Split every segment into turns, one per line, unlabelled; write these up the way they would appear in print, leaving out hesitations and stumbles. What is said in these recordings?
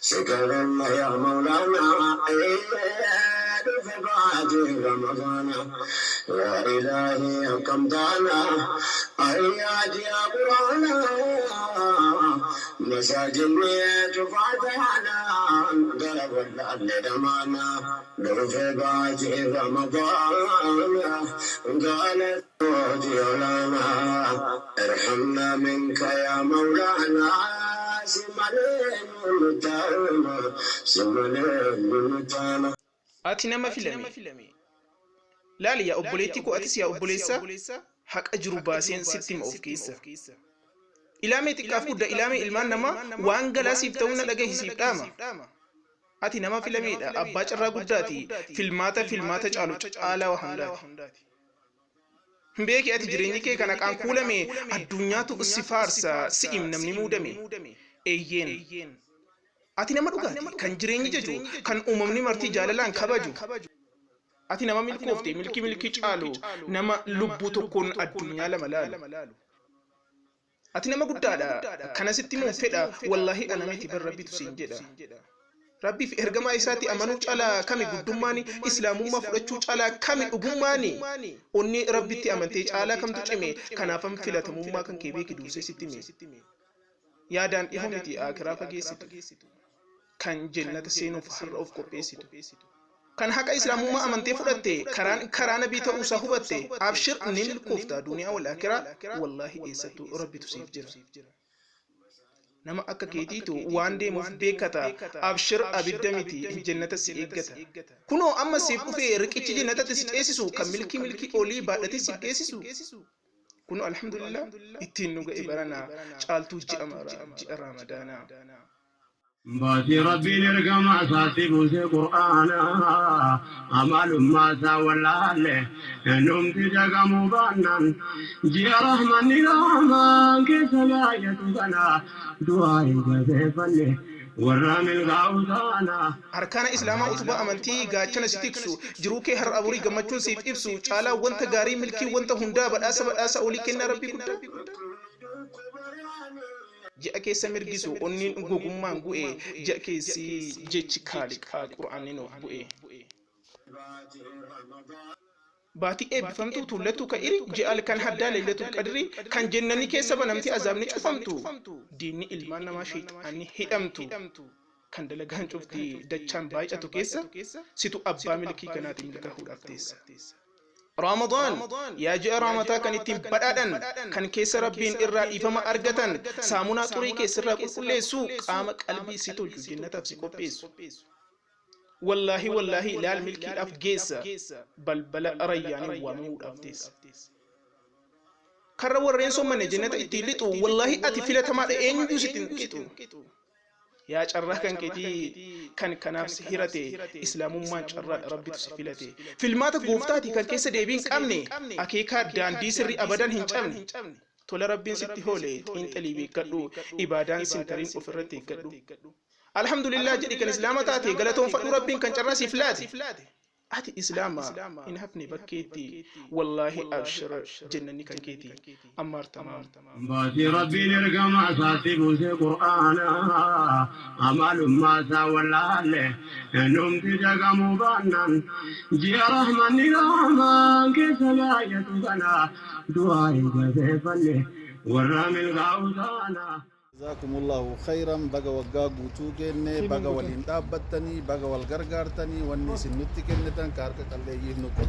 سكرنا يا مولانا في بعد رمضان يا إلهي كم دانا أيات يا قرانا مساجدني تفاتحنا قلب اللعب دمانا لو في بعد رمضان قالت يا لنا ارحمنا منك يا مولانا
ati nama filame laali yaa obboleettii koo atis yaa obboleessa haqa jiru baaseen sitti hima of keessa ilaamee xiqqaaf guddaa ilaamee ilmaan namaa waan galaasiif ta'uu na dhagahisiif dhaama ati nama filameedha abbaa carraa guddaati filmaata caalu caalaa waa hundaati beeki ati jireenyi kee kana qaan kuulame addunyaatu si faarsa si'im namni muudame eeyyeen ati nama dhugaati kan jireenyi jaju kan uumamni martii jaalalaan kabaju ati nama milkoofte milkii caalu nama lubbuu tokkoon addunyaa lama laalu ati nama guddaadha kanasitti moo fedha wallahi ana miti bar rabbitu siin jedha rabbiif ergamaa isaatti amanuu caalaa kami guddummaani islaamummaa fudhachuu caalaa kami dhugummaani onni rabbitti amantee caalaa kamtu cime kanaafam filatamummaa kan kee beeki duusee sitti mee yaadaan dhihoo miti akiraa fageessitu kan jannata seenuuf har'a of qopheessitu kan haqa islaamummaa amantee fudhatte karaa nabii ta'uusaa hubatte abshir ni milkoofta duniyaa wal akiraa wallahi eessattu rabbitu siif jira nama akka keetiitu waan deemuuf beekata abshir abidda miti jannata si eeggata kunoo amma siif dhufee riqichi jannatatti si ceesisu kan milkii olii baadhatee si geessisu kun alhamdulillah ittiin nu ga'e barana caaltuu ji'a ramadaana
باتي ربي نرقى ما ساتي بوسي قرآنا أمال ما سا ولا له نوم تجاقا مبانا جي رحمن نراما كيس لا يتبنا دعائي كذفني ورامل غاوزانا
harkaana islaamaa utubaa amantii gaachana si tiksu jiruu kee har aburii gammachuun siif ibsu caalaa wanta gaarii milkii wanta hundaa badhaasa olii kennaa rabbii guddaa ji'a keessa mirgisu onniin gogummaan gu'e ji'a keessi jechi kaaliqaa qur'aaniin of bu'e baatii eebbifamtuu tuullattuu ka iri ji'al kan haddaa leellatuu qadri kan jennani keessa banamti azaabni cufamtu diinni ilmaan namaa sheexaanni hidhamtu kan dalagaan cufti dachaan baay'atu keessa situ abbaa milkii kanaati milkaa'uudhaaf teessa رمضان يا جاء رمضان كان يتم بدأن كان كيسر ربين إراد إفما أرجتن سامونا طريق كيسر كل سوق قام قلبي ستول جنة تفسكو بيس والله لا الملك أفجيس بل بلا أرياني ومود أفتيس كرر ورين من جنة إتيلتو والله أتفيلة ما إنجو ستين كتو يا جرّه كان كتي كان نفس هيرته إسلام ما جرّه ربي تسفيلته في المات قوفتاتي كان كيس ديبين كامني أكيكا دان ديسري أبداً هنجامني تولا ربي ستي هولي هنت ليبي كدو إبادان سنترين أفرتي كدو الحمد لله جدي كان إسلام تاتي قالتهم فدو ربي كان جرّه سفلاتي أتي إسلاما إن هفني بكيتي والله أبشر جنني كنكيتي أمار تمام
باتي ربي نرقى ما ساتي بوسي قرآنا أمال ما سا ولا له نوم تجاقا مبانا جي رحمن نراما كيس لا يتبنا دعائي كذفني ورامل غاوزانا
جزاكم الله خيرا بقى وقا قوتوكيني بقى والإندابتني بقى والغرغارتني واني سنوتي كنتن كاركا كاللي نوكو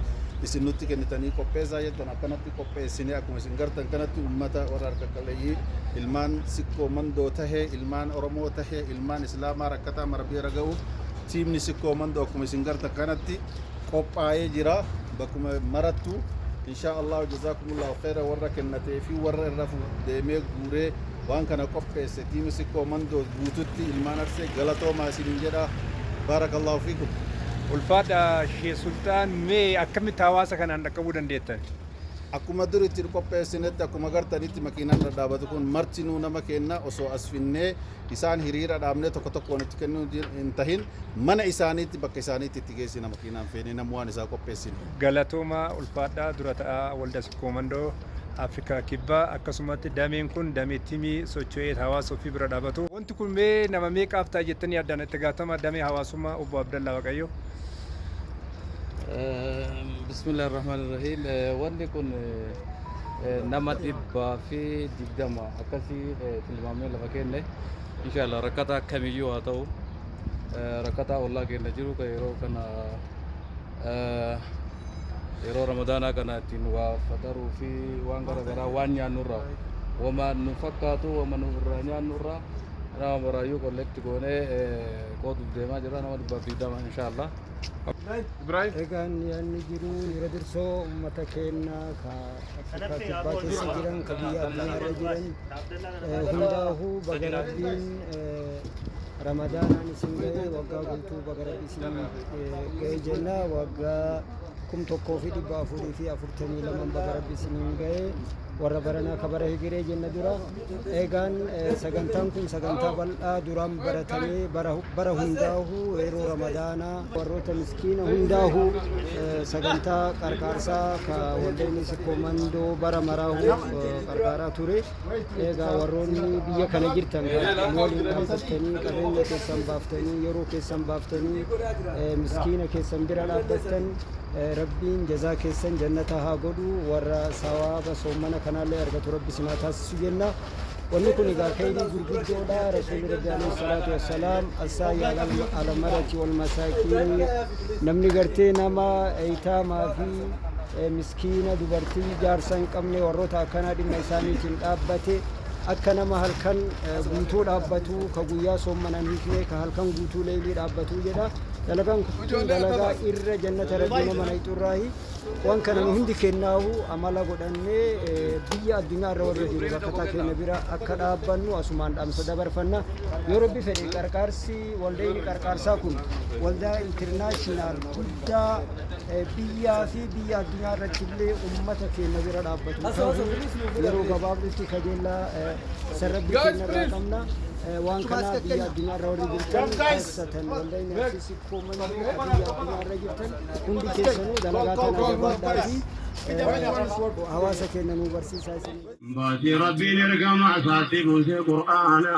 سنوتي كنتني كوبيزا يتنا كانتي كوبيزيني أكو مسنغرتن كانتي أمتا وراركا كاللي إلمان سكو مندو تهي إلمان أرمو تهي إلمان إسلاما ركتا مربي رغو تيم نسكو مندو أكو مسنغرتن كانتي كوباي جرا بكو مرتو إن شاء الله جزاكم الله خيرا ورك النتي في ور الرفو ديمي غوري وان كان قبسه تيم سكو مندو بوتوتي المانرسه غلطو ما سينجرا بارك الله فيكم
ulfaadha shee sultaan mee akkamitti hawaasa kanaan dhaqqabuu dandeettan
akkuma duritti qopheessinetti akkuma gartanitti makiinaan dhadhaabatu kun martinuu nama kenna osoo as finnee isaan hiriira dhaabnee tokko tokkoon itti kennuu hin tahin mana isaaniitti bakka isaaniitti itti geessina makiinaan feenee namu waan isaa qopheessine
galatooma ulfaadha dura ta'aa walda sikkoo mandoo Afrikaa kibbaa akkasumatti dameen kun damee timii socho'ee hawaasa ofii bira dhaabatu. Wanti kun mee nama meeqaaf ta'a jettanii addaan itti gaafatama damee hawaasummaa obbo Abdallaa Waaqayyo.
Bismillahirrahmanirrahim. Wanti kun nama dhibbaa fi digdama akkasii tilmaamee lafa kenne inshallah rakkataa kamiyyuu haa ta'u rakkataa ollaa keenya jiru kan yeroo kana yeroo ramadaanaa kana ittiin waa fataruu fi waan garaagaraa waan nyaannurraa wama nu fakkaatu wama nu irraa nyaannurraa nama baraayyuu kollekti goonee qooduuf deemaa jira nama dhibbaa fi digdama inshallah.
Ibrahim.
Egaan yaadni jiru yeroo dursoo uummata keenya ka Afrikaa kibbaa keessa jiran ka biyya addunyaarra jiran hundaafuu baga rabbiin ramadaanaan isin ga'e waggaa guutuu baga rabbi isin ga'e jenna waggaa 1442 baga rabbi isin ga'e warra baranaa ka bara higiree jenna dura eegaan sagantaan kun sagantaa bal'aa duraan baratamee bara hundaa'u yeroo ramadaanaa warroota miskiina hundaa'u sagantaa qarqaarsaa ka waldeenis komandoo bara maraahu qarqaaraa ture eegaa warroonni biyya kana jirtan waliin dhaabbattanii qabeenya keessan baaftanii yeroo keessan baaftanii miskiina keessan bira dhaabbattan rabbiin jazaa keessan jannata haa godhu warra sawaaba soomana kanallee argatu rabbi sinaa taasisu jenna. Wanni kun egaa khayrii gurguddoodha. Rasuulli rabbi alayhi salaatu wassalaam asaayi alamarati wal masaakiin namni gartee nama eeyitaamaa fi miskiina dubartii jaarsa hin qabne warroota akkanaa dhimma isaaniitiin dhaabbate akka nama halkan guutuu dhaabbatu ka guyyaa soommanan hiikne ka halkan guutuu leelii dhaabbatu jedha. Dalagaan kun dalagaa irra jannata rabbii nama nayxurraahi waan kana nu hundi kennaahu amala godhannee biyya addunyaa irra warra jiru rakkataa keenya bira akka dhaabbannu asumaan dhaamsa dabarfanna. Yoo rabbi fedhe qarqaarsi waldeenii qarqaarsaa kun waldaa intirnaashinaal guddaa biyyaa fi biyya addunyaa irratti illee uummata keenya bira dhaabbatu ta'uu yeroo gabaabdutti kajeellaa sarrabbi keenya irraa qabna. waan kana biyya addunyaa irra warri jirtan taasisatan waldeenii asisi koomanii biyya addunyaa irra jirtan hundi keessanuu dalagaa kana jabaadhaa fi hawaasa keenya nu barsiisaa isin.
Baasii rabbiin ergama isaatti buusee qur'aana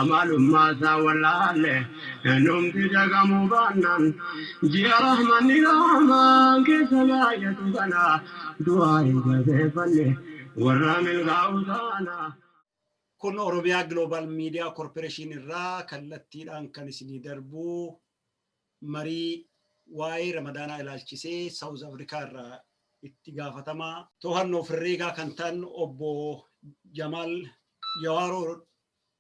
amalummaa wallaalle numti dagamuu baannaan ji'a rahmanni raamaan keessa baay'atu kana du'aa eeggateeffanne warra milkaa'u taana.
Kun Oromiyaa Global Media Corporation irraa kallattiidhaan kan isinii darbuu marii waa'ee Ramadaanaa ilaalchisee South Africa irraa itti gaafatamaa to'annoo firreegaa kan ta'an obbo Jamaal Jawaaroo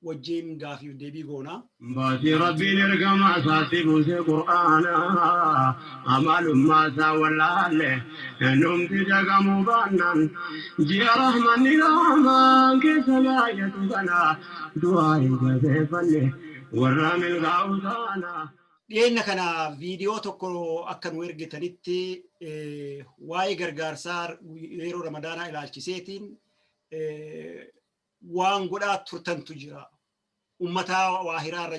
wajjin gaafiif deebii goona.
Baasii rabbiin ergama isaatti buusee qur'aana amalummaa wallaalle numti dagamuu baannaan ji'a rahmanni raamaan keessa baay'atu kana du'aa eeggateeffanne warra milkaa'u taana.
Dhiyeenya kana viidiyoo tokko akka nu ergitanitti waa'ee gargaarsaa yeroo Ramadaanaa ilaalchiseetiin waan godhaa turtantu jira. Ummata waa hiraarra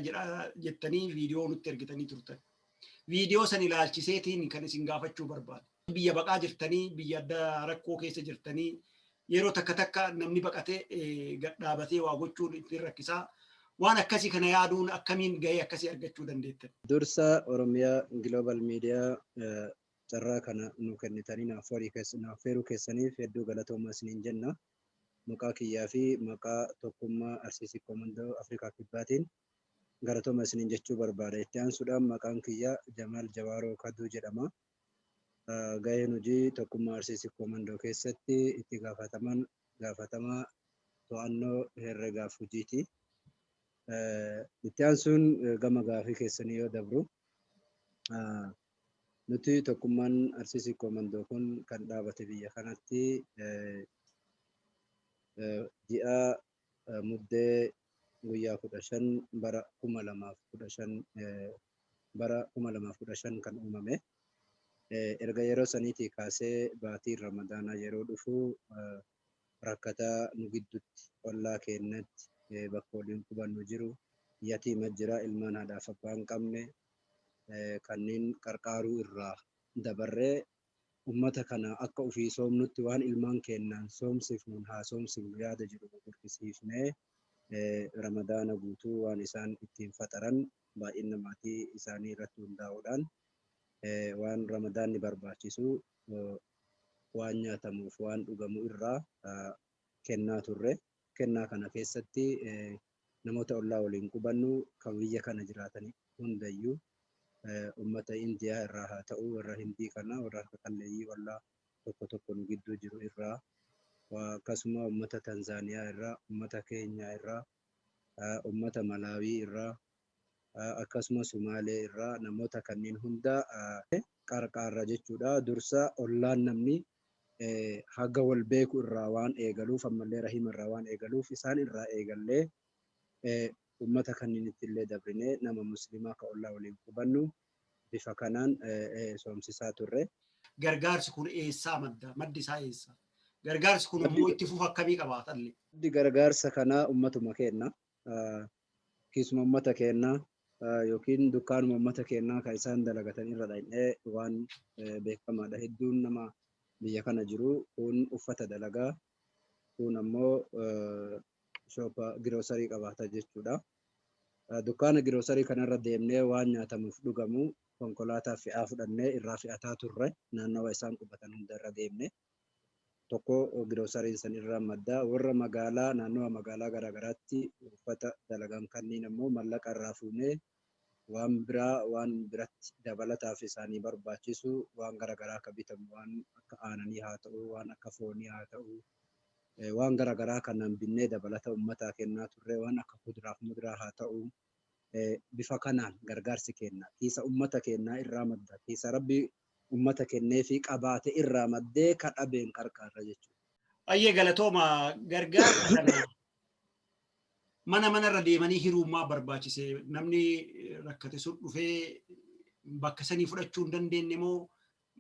jettanii viidiyoo nutti ergitanii turtan. Viidiyoo san ilaalchiseetiin kan isin gaafachuu barbaadu. Biyya baqaa jirtanii, biyya adda rakkoo keessa jirtanii yeroo takka takka namni baqatee dhaabatee waa gochuun ittiin rakkisaa. Waan akkasii kana yaaduun akkamiin gahee akkasii argachuu dandeettan?
Dursa Oromiyaa Global Media carraa kana nu kennitanii naaf feeruu keessaniif hedduu galatoomaa isiniin jenna. Maqaa kiyyaa fi maqaa tokkummaa Arsiisii Komandoo Afrikaa Kibbaatiin galatooma isiniin jechuu barbaada. Itti aansuudhaan maqaan kiyyaa Jamaal Jawaaroo Kaduu jedhama. Gaheen hojii tokkummaa Arsiisii Komandoo keessatti itti gaafatamaa to'annoo herregaaf hojiiti. Itti aansuun gama gaafii keessanii yoo dabru nuti tokkummaan Arsiisii Komandoo kun kan dhaabate biyya kanatti ji'a muddee guyyaa 15 bara 2015 kan uumame. Erga yeroo saniitii kaasee baatiin Ramadaanaa yeroo dhufu rakkataa nu gidduutti ollaa keenyatti bakka waliin qubannu jiru yatiima jira ilmaan haadhaaf abbaa hin qabne kanneen qarqaaruu irraa dabarree ummata kana akka ofii soomnutti waan ilmaan keenyaan soomsifnuun haa soomsifnu yaada jiru gurgursiifnee ramadaana guutuu waan isaan ittiin faxaran baay'ina maatii isaanii irratti hundaa'uudhaan waan ramadaanni barbaachisu waan nyaatamuuf waan dhugamu irraa kennaa turre. Kennaa kana keessatti namoota ollaa waliin qubannu kan biyya kana jiraatan hundayyuu ummata Indiyaa irraa haa ta'u warra Hindii kana warra qalleeyyii ollaa tokko tokko nu gidduu jiru irraa akkasuma ummata Tanzaaniyaa irraa ummata Keenyaa irraa ummata Malaawii irraa akkasuma Sumaalee irraa namoota kanneen hunda qarqaarra jechuudha. Dursa ollaan namni haga wal beeku irraa waan eegaluuf ammallee rahima irraa waan eegaluuf isaan irraa eegallee ummata kanneen ittillee dabrinee nama muslimaa ka ollaa waliin qubannu bifa kanaan soomsisaa turre.
Gargaarsi kun eessaa madda? Maddi isaa eessa? Gargaarsi kun immoo itti fufa akkamii qabaatallee?
Maddi gargaarsa kanaa ummatuma keenna. Kiisuma ummata keenna yookiin dukkaanuma ummata keenna kan isaan dalagatan irra dhaqnee waan beekamaadha. Hedduun nama biyya kana jiru kun uffata dalagaa kun ammoo shoppa giroosarii qabaata jechuudha. Dukkaana giroosarii kanarra deemnee waan nyaatamuuf dhugamu konkolaataa fe'aa fudhannee irraa fe'ataa turre naannawa isaan qubatan hundarra deemne tokko giroosariin san irraa madda warra magaalaa naannawa magaalaa garaagaraatti uffata dalagan kanneen ammoo mallaqa irraa fuunee waan biraa waan biratti dabalataaf isaanii barbaachisu waan garaagaraa akka bitamu waan akka aananii haa ta'u waan akka foonii haa ta'u waan garaagaraa kanaan binnee dabalata ummataa kennaa turre waan akka kuduraaf muduraa haa ta'u bifa kanaan gargaarsi kenna kiisa ummata kennaa irraa madda kiisa rabbi ummata kennee fi qabaate irraa maddee kadhabeen qarqaarra jechuudha.
Ayyee galatooma gargaarsa kana mana irra deemanii hiruummaa barbaachise namni rakkate sun dhufee bakka sanii fudhachuu hin dandeenye moo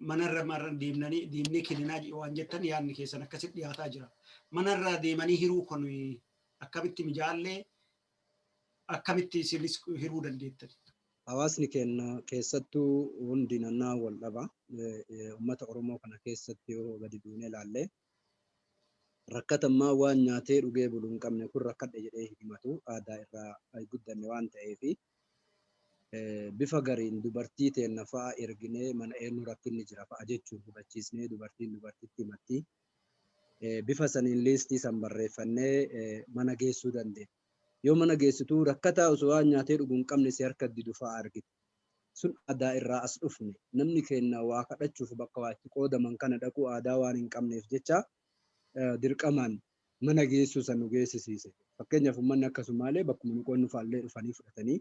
manarra deemnee kenninaa waan jettan yaadni keessan akkasitti dhiyaataa jira. Manarra deemanii hiruu kun akkamitti mijaallee akkamitti isinis hiruu dandeettan?
Hawaasni keenya keessattuu hundi naannaa wal dhaba. Uummata Oromoo kana keessatti yoo gadi duunee ilaalle rakkatammaa waan nyaatee dhugee bulu hin qabne kun rakkadhe jedhee himatu aadaa irraa guddanne waan ta'eef bifa gariin dubartii teenna fa'a erginee mana eenyu rakkinni jira fa'a jechuun hubachiisnee dubartiin dubartitti himatti. Bifa saniin liistii san barreeffannee mana geessuu dandeenya. Yoo mana geessituu rakkataa osoo waan nyaatee dhuguu hin qabne si harka didu fa'a argite. Sun aadaa irraa as dhufne namni keenya waa kadhachuuf bakka waatti qoodaman kana dhaquu aadaa waan hin qabneef jecha dirqamaan mana geessuu san nu geessisiise. Fakkeenyaaf uummanni akkasumaalee bakkuma nu qoonnu faallee dhufanii fudhatanii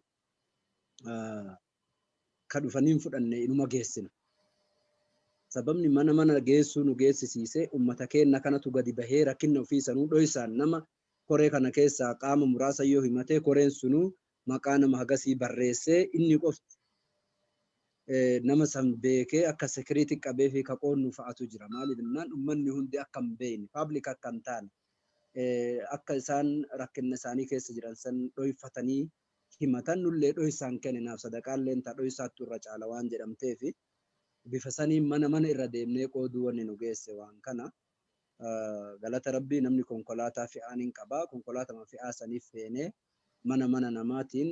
kan dhufanii hin fudhanne inuma geessina. Sababni mana geessuu nu geessisiise uummata keenya kanatu gadi bahee rakkina ofii sanuu dho'isaan nama koree kana keessaa qaama muraasa yoo himatee koreen sunuu maqaa nama hagasii barreessee inni qofti nama san beekee akka sekiriitii qabee fi ka qoonnu fa'atu jira. Maaliif jennaan uummanni hundi akka hin beekne paabliik akka hin taane akka isaan rakkina isaanii keessa jiran san dho'ifatanii himatan nullee dho'isaan kenninaaf sadaqaallee ta'a dho'isaattu irra caala waan jedhamteef bifa saniin mana irra deemnee qooduu wanni nu geesse waan kana galata rabbii namni konkolaataa fe'aan hin qabaa konkolaataa fe'aa saniif feenee mana namaatiin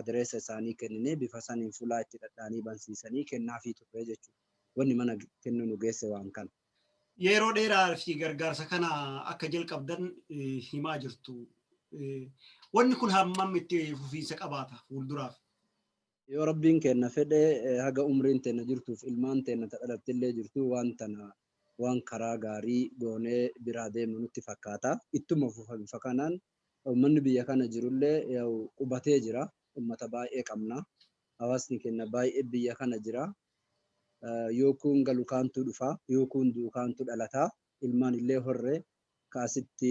adireessa isaanii kenninee bifa saniin fulaa itti dhadhaanii bansiisanii kennaafii turre jechuudha. Wanni mana kennu nu geesse waan kana.
Yeroo dheeraa fi gargaarsa kana akka jalqabdan himaa jirtu. Wanni kun hammam itti fufiinsa qabaata fuulduraaf?
Yoo rabbiin kenna fedhe haga umriin teenna jirtuuf ilmaan teenna dhalatillee jirtu waan tana waan karaa gaarii goonee biraa deemnu nutti fakkaata. Ittuma fufa bifa kanaan uummanni biyya kana jirullee qubatee jira. Uummata baay'ee qabna. Hawaasni keenya baay'ee biyya kana jira. Yoo kun galu kaantu dhufa, yoo kun du'u kaantu dhalata. Ilmaan illee horree kaasitti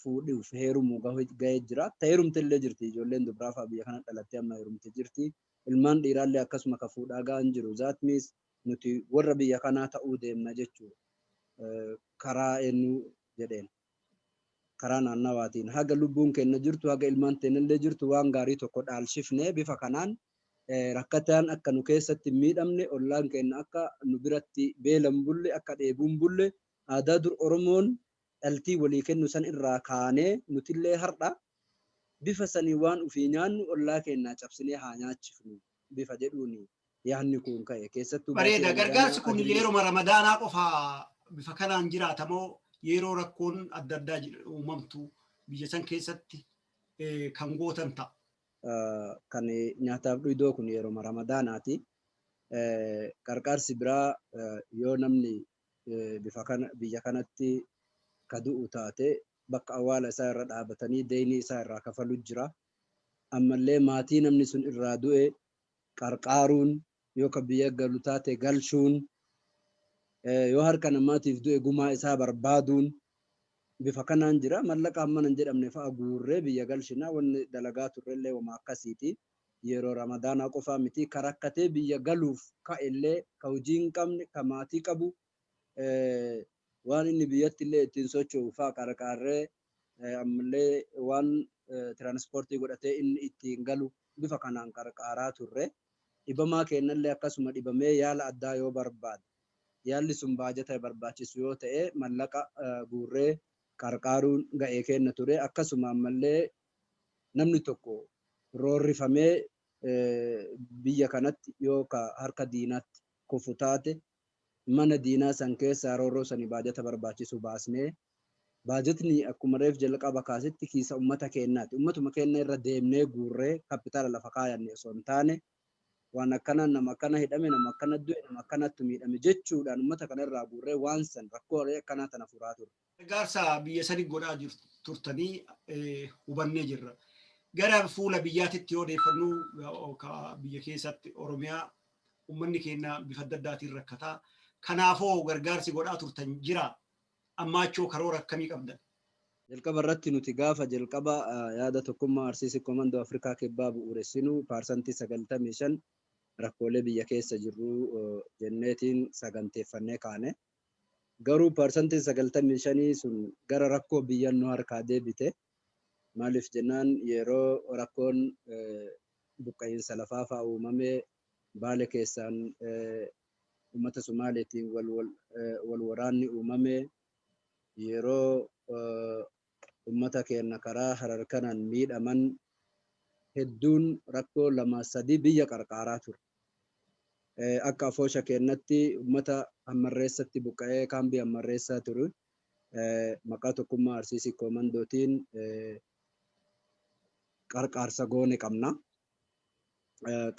fuudhuuf heerumu gahee jira. Heerumte illee jirti. Ijoolleen dubaraa fa'aa biyya kana dhalattee amma heerumte jirti. Ilmaan dhiiraallee akkasuma ka fuudhaa gahan jiru. Zaatmis nuti warra biyya kanaa ta'uu deemna jechuudha. Karaa eenyu jedheen. Karaa naannawaatiin haga lubbuun keenya jirtu haga ilmaan teenya illee jirtu waan gaarii tokko dhaalshifnee bifa kanaan rakkataan akka nu keessatti miidhamne ollaan keenya akka nu biratti beelan bulle akka dheebuun bulle aadaa dur Oromoon dhaltii walii kennu san irraa kaanee nutillee har'a bifa sanii waan ufii nyaannu ollaa keenyaa cabsinee haa nyaachifnu bifa jedhuuni yaanni kun ka'e keessattuu
bareeda gargaarsi kun yeroo ramadaanaa qofaa bifa kanaan jiraatamoo yeroo rakkoon adda addaa uumamtu biyya san keessatti kan gootan ta'a.
Kan nyaataaf dhugdoo kun yeroo ramadaanaati. Gargaarsi biraa yoo namni bifa kana biyya kanatti kadu'u taate bakka awwaala isaa irra dhaabatanii deynii isaa irraa kafalu jira. Ammallee maatii namni sun irraa du'e qarqaaruun yoo ka biyya galu taate galchuun yoo harka namaatiif du'e gumaa isaa barbaaduun bifa kanaan jira. Mallaqa hamma hin jedhamne fa'a guurree biyya galchinaa wanni dalagaa turrellee wama akkasiiti. Yeroo ramadaanaa qofaa miti ka rakkatee biyya galuuf ka'ellee ka hojii hin qabne ka maatii qabu waan inni biyyatti illee ittiin socho'u fa'a qarqaarree ammallee waan tiraanspoortii godhatee inni ittiin galu bifa kanaan qarqaaraa turre. Dhibamaa kennallee akkasuma dhibamee yaala addaa yoo barbaade yaalli sun baajata barbaachisu yoo ta'e mallaqa guurree qarqaaruun ga'ee kenna ture. Akkasuma ammallee namni tokko roorrifamee biyya kanatti yoo ka harka diinaatti kufu taate mana diinaa san keessaa roorroo sanii baajata barbaachisu baasnee baajatni akkuma reef jalqaba kaasitti kiisa ummata keenyaati. Ummatuma keenya irra deemnee guurree kapitaala lafa kaayanne osoo hin taane waan akkana nama akkana hidhame nama akkana du'e nama akkanatti miidhame jechuudhaan ummata kana irraa guurree waan san rakkoolee akkanaa tana furaa ture.
Gargaarsa biyya sanii godhaa turtanii hubannee jirra. Gara fuula biyyaatitti yoo odeeffannuu biyya keessatti Oromiyaa uummanni keenya bifa adda addaatiin rakkataa. Kanaafoo gargaarsi godhaa turtan jira. Ammaachoo karoora akkamii qabdan?
Jalqaba irratti nuti gaafa jalqaba yaada tokkummaa Arsiisi Komandoo Afrikaa Kibbaa bu'uuressinu parsantii 95 rakkoolee biyya keessa jirru jenneetiin saganteeffannee kaane. Garuu parsantii 95 sun gara rakkoo biyyan nu harkaa deebite. Maaliif jennaan yeroo rakkoon buqqa'iinsa lafaa fa'aa uumamee Baale keessaan uummata Somaaleetiin wal waraanni uumamee yeroo uummata keenya karaa Harar kanaan miidhaman hedduun rakkoo 2-3 biyya qarqaaraa ture. Akka afoosha keenyatti uummata hammarreessatti buqqa'ee kaambii hammarreessaa ture. Maqaa tokkummaa Arsiisii Komandootiin qarqaarsa goone qabna.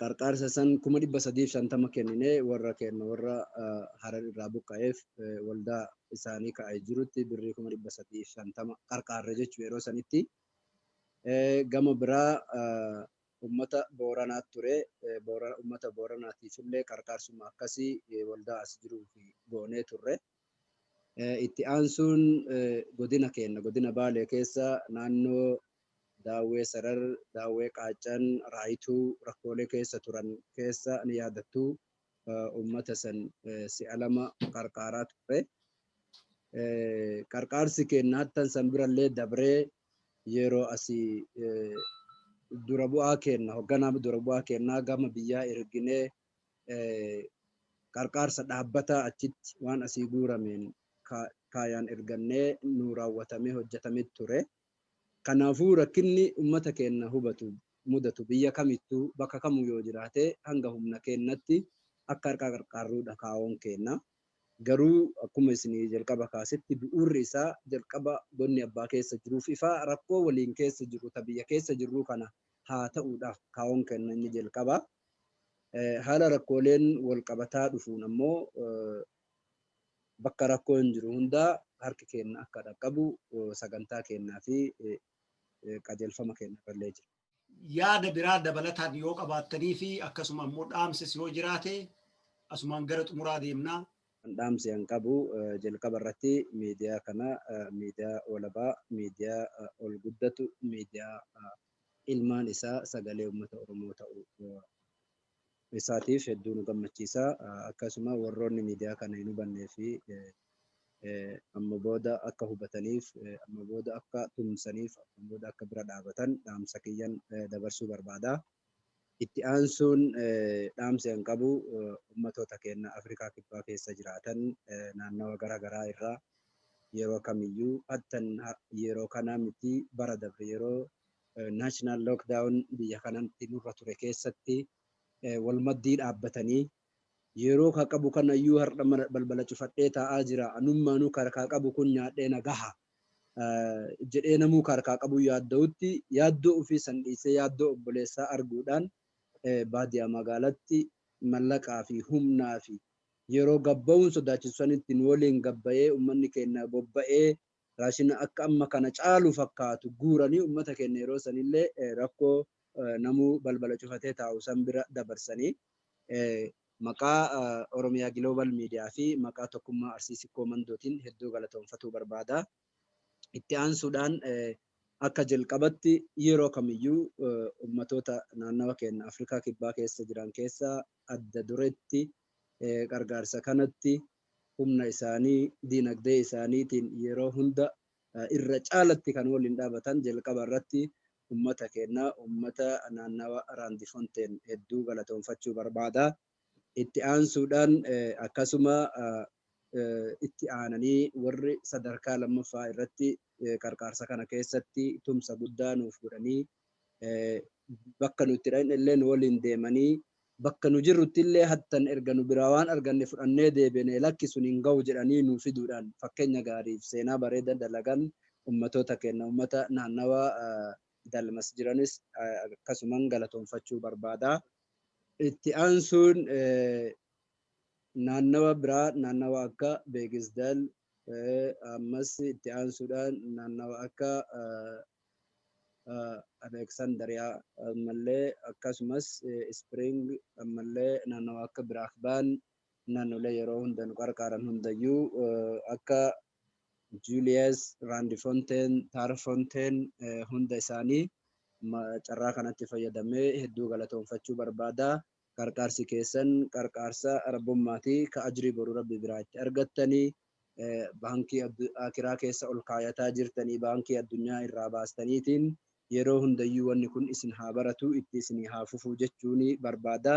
Qarqaarsa san 350 kenninee warra keenya warra Harar irraa buqqa'eef waldaa isaanii ka'ee jirutti birrii 350 qarqaarre jechuu yeroo sanitti. Gama biraa uummata Booranaatti ture. Uummata Booranaatiif illee qarqaarsuma akkasii waldaa as jiruuf goonee turre. Itti aansuun godina keenya godina Baalee keessa naannoo Daawwee Sarar, Daawwee Qaacan, Raayituu rakkoolee keessa turan keessa ni yaadattu uummata san si'a 2 qarqaaraa ture. Qarqaarsi keenya hattan san birallee dabree yeroo asii dura bu'aa keenya hoogganaa dura bu'aa keenyaa gama biyyaa erginee qarqaarsa dhaabbataa achitti waan asii guurameen kaayaan ergannee nu raawwatamee hojjetamee ture. Kanaafuu rakkinni uummata keenya mudatu biyya kamittuu bakka kamuu yoo jiraate hanga humna keenyatti akka harka qarqaarruudha kaa'oon keenya. Garuu akkuma isinii jalqaba kaasetti bu'uurri isaa jalqaba gonni abbaa keessa jiruuf ifaa rakkoo waliin keessa jiru ta biyya keessa jirru kana haa ta'uudhaaf kaa'oon keenya inni jalqaba. Haala rakkooleen wal qabataa dhufuun ammoo bakka rakkoon jiru hundaa harki keenya akka dhaqqabu sagantaa keenyaa fi qajeelfama keenya irrallee jira.
Yaada biraa dabalataan yoo qabaattanii fi akkasuma immoo dhaamsis yoo jiraate asumaan gara xumuraa deemnaa.
Dhaamsi an qabu jalqaba irratti miidiyaa kana miidiyaa walabaa, miidiyaa ol guddatu, miidiyaa ilmaan isaa sagalee uummata Oromoo ta'u isaatiif hedduu nu gammachiisa. Akkasuma warroonni miidiyaa kana hin hubannee fi amma booda akka hubataniif, amma booda akka tumsaniif, amma booda akka bira dhaabatan dhaamsa kiyyan dabarsuu barbaada. Itti aansuun dhaamsa hin qabu ummatoota keenya Afrikaa kibbaa keessa jiraatan naannawa garaagaraa irraa yeroo kamiyyuu hattan yeroo kana miti bara dabre yeroo naashinaal lookdaawun biyya kanatti nurra ture keessatti wal maddii dhaabbatanii yeroo ka qabu kanayyuu har'a balbala cufadhee taa'aa jira anummaanuu karkaa qabu kun nyaadhee nagaha jedhee namuu karkaa qabu yaadda'utti yaaddoo ofii san dhiisee yaaddoo obboleessaa arguudhaan baadiyyaa magaalatti mallaqaa fi humnaa fi yeroo gabba'uun sodaachisanitti nu waliin gabba'ee ummanni keenya bobba'ee raashina akka amma kana caalu fakkaatu guuranii ummata keenya yeroo sanillee rakkoo namuu balbala cufatee taa'u san bira dabarsanii maqaa Oromiyaa Global Media fi maqaa tokkummaa Arsiisii Koomandootiin hedduu galatoomfachuu barbaada. Itti aansuudhaan akka jalqabatti yeroo kamiyyuu ummatoota naannawa keenya Afrikaa kibbaa keessa jiran keessa adda duretti gargaarsa kanatti humna isaanii diinagdee isaaniitiin yeroo hunda irra caalatti kan waliin dhaabatan jalqaba irratti ummata keenya ummata naannawa Raandifonteen hedduu galatoomfachuu barbaada. Itti aansuudhaan akkasuma itti aananii warri sadarkaa lammaffaa irratti gargaarsa kana keessatti tumsa guddaa nuuf godhanii bakka nuti dhaqne illee nu waliin deemanii bakka nu jirrutti illee hattan erga nu biraa waan arganne fudhannee deebine lakkisuun hin ga'u jedhanii nu fiduudhaan fakkeenya gaariif seenaa bareeda dalagan ummatoota keenya ummata naannawa dalmas jiranis akkasuman galatoomfachuu barbaada. Itti aansuun naannawa biraa naannawa akka Beegisdal ammas itti aansuudhaan naannawa akka Alexandria ammallee akkasumas Spring ammallee naannawa akka Biraakbaan naannolee yeroo hunda nu gargaaran hundayyuu akka Julius Raandifonteen Taarfonteen hunda isaanii carraa kanatti fayyadamee hedduu galatoomfachuu barbaada. Qarqaarsi keessan qarqaarsa rabbummaatii ka ajrii boruu rabbi biraa itti argattanii baankii akiraa keessa ol kaayataa jirtanii baankii addunyaa irraa baastaniitiin yeroo hundayyuu wanni kun isin haa baratu itti isin haa fufuu jechuun barbaada.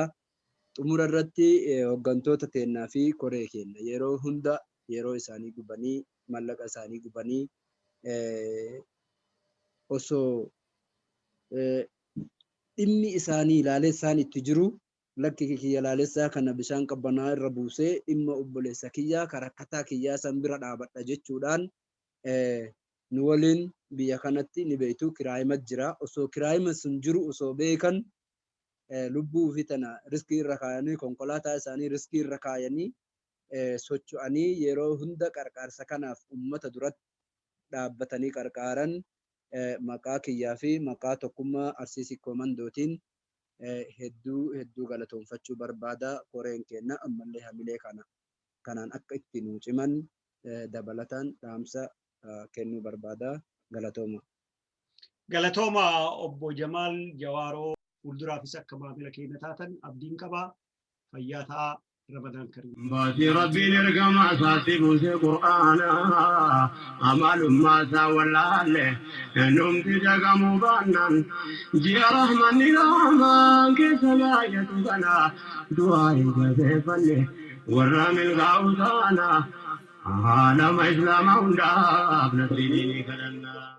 Xumura irratti hooggantoota teennaa fi koree keenya yeroo hunda yeroo isaanii gubanii mallaqa isaanii gubanii osoo dhimmi isaanii ilaalessaan itti jiru lakki kiyya ilaalessaa kana bishaan qabbanaa irra buusee dhimma obboleessa kiyyaa karakkataa kiyyaa san bira dhaabadha jechuudhaan nu waliin biyya kanatti ni beektu kiraayimat jira osoo kiraayima sun jiru osoo beekan lubbuu fi tana riskii irra kaayanii konkolaataa isaanii riskii irra kaayanii socho'anii yeroo hunda qarqaarsa kanaaf ummata duratti dhaabbatanii qarqaaran maqaa kiyyaa fi maqaa tokkummaa Arsiisii Koomandootiin hedduu galatoomfachuu barbaada. Koreen keenya ammallee hamilee kanaan akka itti nuu ciman dabalataan dhaamsa kennuu barbaada. Galatooma.
Galatooma obbo Jamaal Jawaaroo fuulduraafis akka maamila keenya taatan abdiin qabaa. Fayyaa ta'aa. رمضان كريم
باسي ربي نرقم أساسي بوسي قرآنا أمال ما ساولا له نوم تجاق مبانا جي رحمن نظاما كسلاية كنا دواري كسيفا له ورامي الغاوتانا عالم إسلام وندا ابن سيدي كرنا